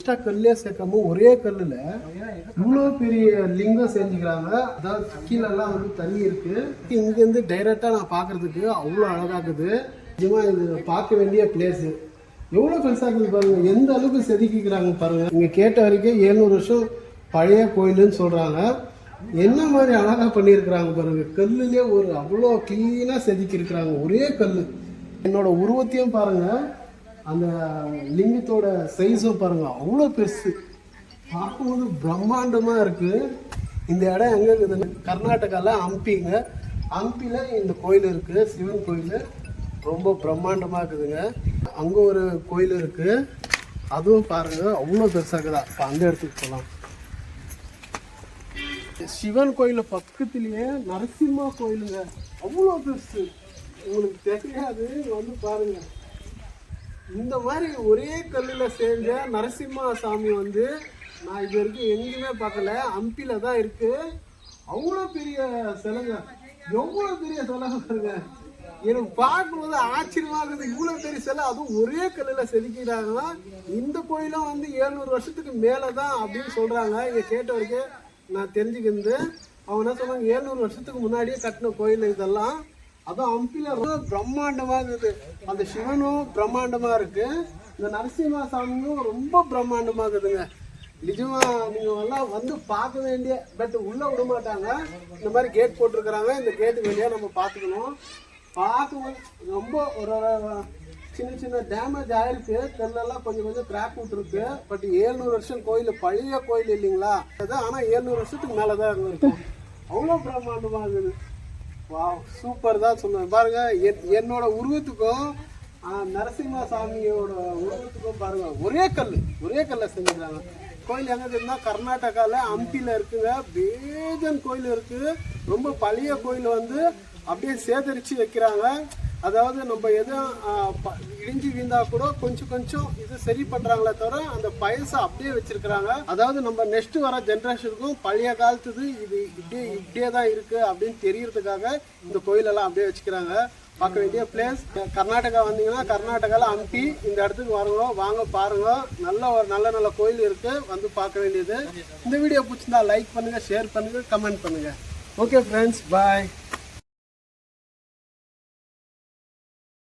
Extra கல்லே சேர்க்காம ஒரே கல்லில் இவ்வளோ பெரிய லிங்கம் செஞ்சுக்கிறாங்க. அதாவது கீழெல்லாம் வந்து தண்ணி இருக்குது. இங்கேருந்து டைரெக்டாக நான் பார்க்குறதுக்கு அவ்வளோ அழகாக்குது. நிஜமாக இது பார்க்க வேண்டிய பிளேஸு. எவ்வளோ பெருசாக இருக்குது பாருங்கள், எந்த அளவுக்கு செதுக்கிக்கிறாங்க பாருங்கள். இங்கே கேட்ட வரைக்கும் 700 வருஷம் பழைய கோயிலுன்னு சொல்கிறாங்க. என்ன மாதிரி அழகாக பண்ணியிருக்கிறாங்க பாருங்கள். கல்லுலேயே ஒரு அவ்வளோ க்ளீனாக செதுக்கியிருக்கிறாங்க ஒரே கல். என்னோட உருவத்தையும் பாருங்கள், அந்த லிங்கத்தோட சைஸும் பாருங்கள் அவ்வளோ பெருசு. பார்க்கும்போது பிரம்மாண்டமாக இருக்குது. இந்த இடம் எங்கே இருக்குதுன்னு கர்நாடகாவில் ஹம்பிங்க. ஹம்பியில் இந்த கோயில் இருக்குது, சிவன் கோயில். ரொம்ப பிரம்மாண்டமாக இருக்குதுங்க. அங்கே ஒரு கோயில் இருக்குது, அதுவும் பாருங்கள் அவ்வளோ பெருசாக இருக்குதா. இப்போ அந்த இடத்துக்கு போகலாம். சிவன் கோயில் பக்கத்துலேயே நரசிம்மா கோயிலுங்க, அவ்வளோ பெருசு. உங்களுக்கு தெரியாது, வந்து பாருங்கள். இந்த மாதிரி ஒரே கல்லில் செஞ்ச நரசிம்மா சாமி வந்து நான் இது வரைக்கும் எங்கேயுமே பார்க்கல. ஹம்பியில் தான் இருக்குது. அவ்வளோ பெரிய சிலைங்க, எவ்வளோ பெரிய சிலை பாருங்க. எனக்கு பார்க்கும்போது ஆச்சரியமாக இருக்குது. இவ்வளோ பெரிய சிலை, அதுவும் ஒரே கல்லில் செதுக்கிறாங்கன்னா இந்த கோயிலும் வந்து 700 வருஷத்துக்கு மேலே தான் அப்படின்னு சொல்கிறாங்க. இங்கே கேட்ட வரைக்கும் நான் தெரிஞ்சுக்கிறது. அவங்க என்ன சொன்னாங்க, 700 வருஷத்துக்கு முன்னாடியே கட்டின கோயில் இதெல்லாம். அதுவும் ஹம்பியில் ரொம்ப பிரம்மாண்டமாக இருக்குது. அந்த சிவனும் பிரம்மாண்டமாக இருக்குது, இந்த நரசிம்ம சாமியும் ரொம்ப பிரம்மாண்டமாக இருக்குதுங்க. நிஜமாக நீங்கள் எல்லாம் வந்து பார்க்க வேண்டிய, பட் உள்ளே விட மாட்டாங்க. இந்த மாதிரி கேட் போட்டிருக்கிறாங்க. இந்த கேட்டு வெளியாக நம்ம பார்த்துக்கணும். பார்க்கும்போது ரொம்ப ஒரு சின்ன சின்ன டேமேஜ் ஆகிருக்கு. கல்லெல்லாம் கொஞ்சம் கொஞ்சம் கிராக் விட்டுருக்கு. பட் 700 வருஷம் கோயில், பழைய கோயில் இல்லைங்களா அது. ஆனால் 700 வருஷத்துக்கு மேலே தான் இருக்கும். அவ்வளோ பிரம்மாண்டமாக இருக்குது. வா, சூப்பர் தான் சொல்லுவேன். பாருங்கள், என்னோட உருவத்துக்கும் நரசிம்ம சாமியோட உருவத்துக்கும் பாருங்கள் ஒரே கல்லை செஞ்சுக்கிறாங்க. கோயில் எங்கே இருந்தால் கர்நாடகாவில் ஹம்பியில் இருக்குங்க. பேஜன் கோயில் இருக்குது. ரொம்ப பழைய கோயில் வந்து அப்படியே சேகரித்து வைக்கிறாங்க. அதாவது நம்ம எதுவும் இடிஞ்சு வீழ்ந்தா கூட கொஞ்சம் கொஞ்சம் இது சரி பண்ணுறாங்களே தவிர அந்த பழசை அப்படியே வச்சிருக்கிறாங்க. அதாவது நம்ம நெக்ஸ்ட் வர ஜென்ரேஷனுக்கும் பழைய காலத்துது இது இப்படியே தான் இருக்குது அப்படின்னு தெரியறதுக்காக இந்த கோயிலெல்லாம் அப்படியே வச்சுக்கிறாங்க. பார்க்க வேண்டிய பிளேஸ். கர்நாடகா வந்தீங்கன்னா கர்நாடகாவில் ஹம்பி இந்த இடத்துக்கு வாங்க பாருங்க. நல்ல கோயில் இருக்குது, வந்து பார்க்க வேண்டியது. இந்த வீடியோ பிடிச்சிருந்தா லைக் பண்ணுங்கள், ஷேர் பண்ணுங்கள், கமெண்ட் பண்ணுங்கள். ஓகே ஃப்ரெண்ட்ஸ், பாய்.